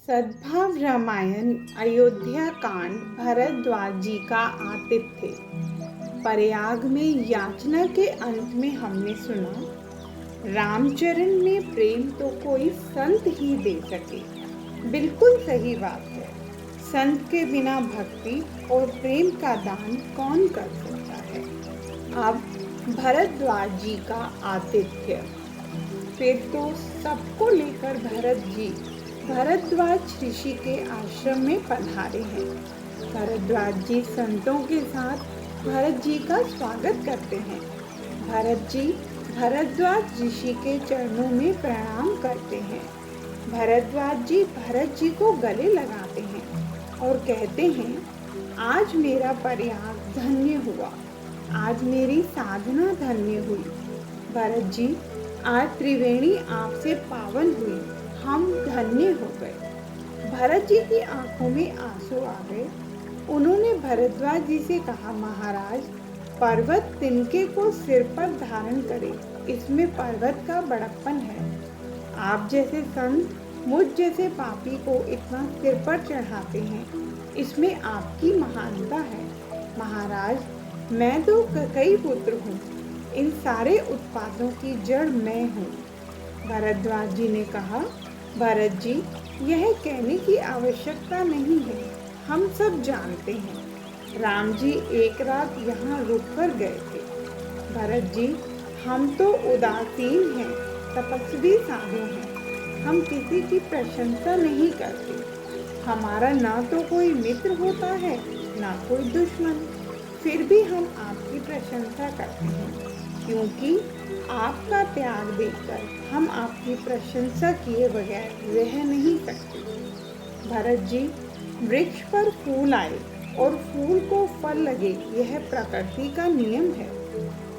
सद्भाव रामायण अयोध्या कांड भरद्वाज जी का आतिथ्य। प्रयाग में याचना के अंत में हमने सुना, रामचरण में प्रेम तो कोई संत ही दे सके। बिल्कुल सही बात है। संत के बिना भक्ति और प्रेम का दान कौन कर सकता है। अब भरद्वाज जी का आतिथ्य। फिर तो सबको लेकर भरद्वाज ऋषि के आश्रम में पधारे हैं। भरद्वाज जी संतों के साथ भरत जी का स्वागत करते हैं। भरत जी भरद्वाज ऋषि के चरणों में प्रणाम करते हैं। भरद्वाज जी भरत जी को गले लगाते हैं और कहते हैं, आज मेरा प्रयाग धन्य हुआ, आज मेरी साधना धन्य हुई। भरत जी, आज त्रिवेणी आपसे पावन हुई, हम धन्य हो गए। भरत जी की आंखों में आंसू आ गए। उन्होंने भरद्वाज जी से कहा, महाराज, पर्वत तिनके को सिर पर धारण करे, इसमें पर्वत का बड़प्पन है। आप जैसे संत मुझ जैसे पापी को इतना सिर पर चढ़ाते हैं, इसमें आपकी महानता है। महाराज, मैं तो कई पुत्र हूँ, इन सारे उत्पादों की जड़ मैं हूँ। भरद्वाज जी ने कहा, भरत जी, यह कहने की आवश्यकता नहीं है, हम सब जानते हैं। राम जी एक रात यहाँ रुककर गए थे। भरत जी, हम तो उदासीन हैं, तपस्वी साधु हैं, हम किसी की प्रशंसा नहीं करते। हमारा ना तो कोई मित्र होता है, ना कोई दुश्मन, फिर भी हम आपकी प्रशंसा करते हैं, क्योंकि आपका त्याग देखकर हम आपकी प्रशंसा किए बगैर रह नहीं सकते। भरत जी, वृक्ष पर फूल आए और फूल को फल लगे, यह प्रकृति का नियम है,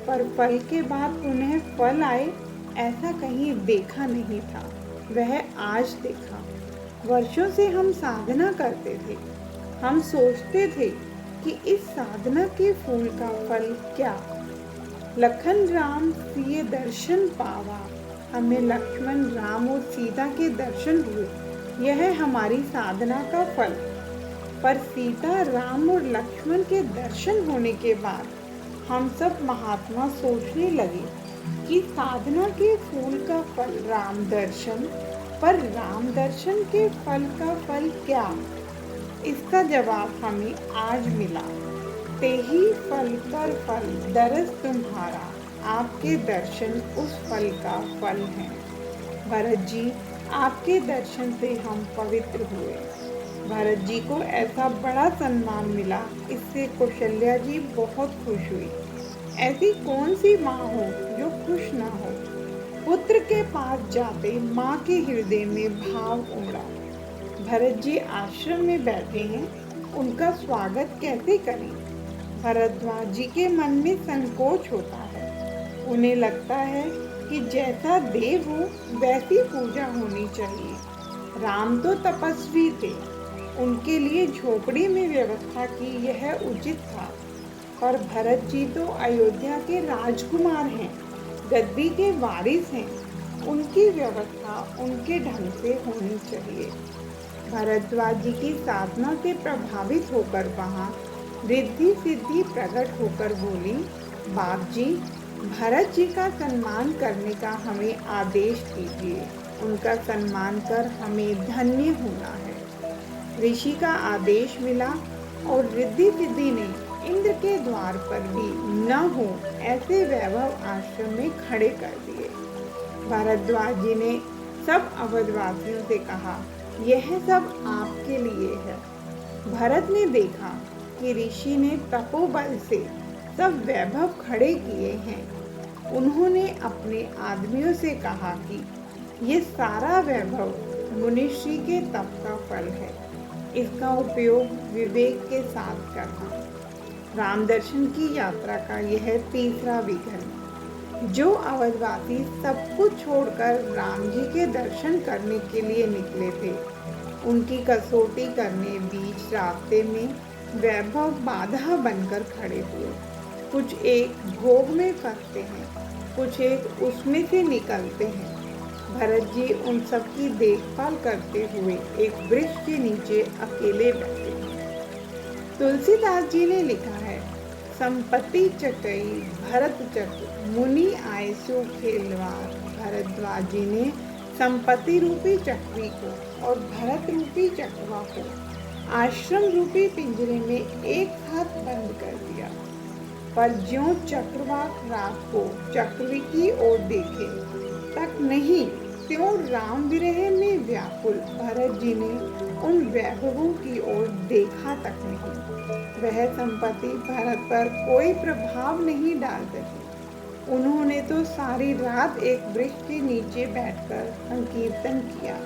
पर फल के बाद पुनः फल आए, ऐसा कहीं देखा नहीं था। वह आज देखा। वर्षों से हम साधना करते थे, हम सोचते थे कि इस साधना के फूल का फल क्या। लखन राम सिए दर्शन पावा, हमें लक्ष्मण राम और सीता के दर्शन हुए, यह हमारी साधना का फल। पर सीता राम और लक्ष्मण के दर्शन होने के बाद हम सब महात्मा सोचने लगे कि साधना के फूल का फल राम दर्शन, पर राम दर्शन के फल का फल क्या। इसका जवाब हमें आज मिला। तेही फल पर फल दरस तुम्हारा, आपके दर्शन उस फल का फल है। भरत जी, आपके दर्शन से हम पवित्र हुए। भरत जी को ऐसा बड़ा सम्मान मिला, इससे कौशल्या जी बहुत खुश हुई। ऐसी कौन सी माँ हो जो खुश ना हो। पुत्र के पास जाते माँ के हृदय में भाव उमड़ा। भरत जी आश्रम में बैठे हैं, उनका स्वागत कैसे करें। भरद्वाज जी के मन में संकोच होता है। उन्हें लगता है कि जैसा देव हो वैसी पूजा होनी चाहिए। राम तो तपस्वी थे, उनके लिए झोपड़ी में व्यवस्था की यह उचित था, पर भरत जी तो अयोध्या के राजकुमार हैं, गद्दी के वारिस हैं, उनकी व्यवस्था उनके ढंग से होनी चाहिए। भरद्वाज जी की साधना से प्रभावित होकर वहाँ रिद्धि सिद्धि प्रकट होकर बोली, बाप जी, भरत जी का सम्मान करने का हमें आदेश दीजिए, उनका सम्मान कर हमें धन्य होना है। ऋषि का आदेश मिला और रिद्धि सिद्धि ने इंद्र के द्वार पर भी न हो ऐसे वैभव आश्रम में खड़े कर दिए। भरद्वाज जी ने सब अवधवासियों से कहा, यह सब आपके लिए है। भरत ने देखा कि ऋषि ने तपोबल से सब वैभव खड़े किए हैं। उन्होंने अपने आदमियों से कहा कि ये सारा वैभव मुनिश्री के तप का फल है, इसका उपयोग विवेक के साथ करना। राम दर्शन की यात्रा का यह तीसरा विघ्न। जो अवधवासी सब कुछ छोड़कर राम जी के दर्शन करने के लिए निकले थे, उनकी कसौटी करने बीच रास्ते में वैभव बाधा बनकर खड़े हुए। कुछ एक भोग में फंसते हैं, कुछ एक उसमें से निकलते हैं। भरत जी उन सब की देखभाल करते हुए एक वृक्ष के नीचे अकेले बैठे हैं। तुलसीदास जी ने लिखा है, संपत्ति चटई भरत चक मुनि आयसु खेलवार। भरद्वाज जी ने संपत्ति रूपी चकवी को और भरत रूपी चकवा को आश्रम रूपी पिंजरे में एक साथ बंद कर दिया। पर ज्यों चक्रवाक रात को चक्रवी की ओर देखे तक नहीं, त्यों राम विरह में व्याकुल भरत जी ने उन वैभवों की ओर देखा तक नहीं। वह संपत्ति भरत पर कोई प्रभाव नहीं डाल सकी। उन्होंने तो सारी रात एक वृक्ष के नीचे बैठकर संकीर्तन किया।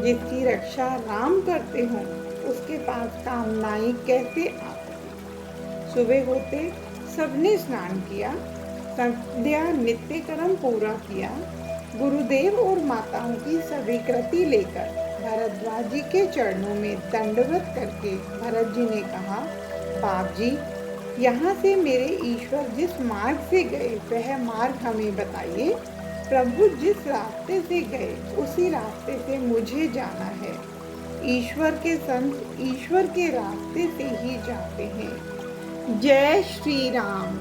जिसकी रक्षा राम करते हों, उसके पास कामनाएं कैसे आ सके। सुबह होते सबने स्नान किया, संध्या नित्य कर्म पूरा किया। गुरुदेव और माताओं की स्वीकृति लेकर भरद्वाज जी के चरणों में दंडवत करके भरत जी ने कहा, बाप जी, यहाँ से मेरे ईश्वर जिस मार्ग से गए वह मार्ग हमें बताइए। प्रभु जिस रास्ते से गए उसी रास्ते से मुझे जाना है। ईश्वर के संत ईश्वर के रास्ते से ही जाते हैं। जय श्री राम।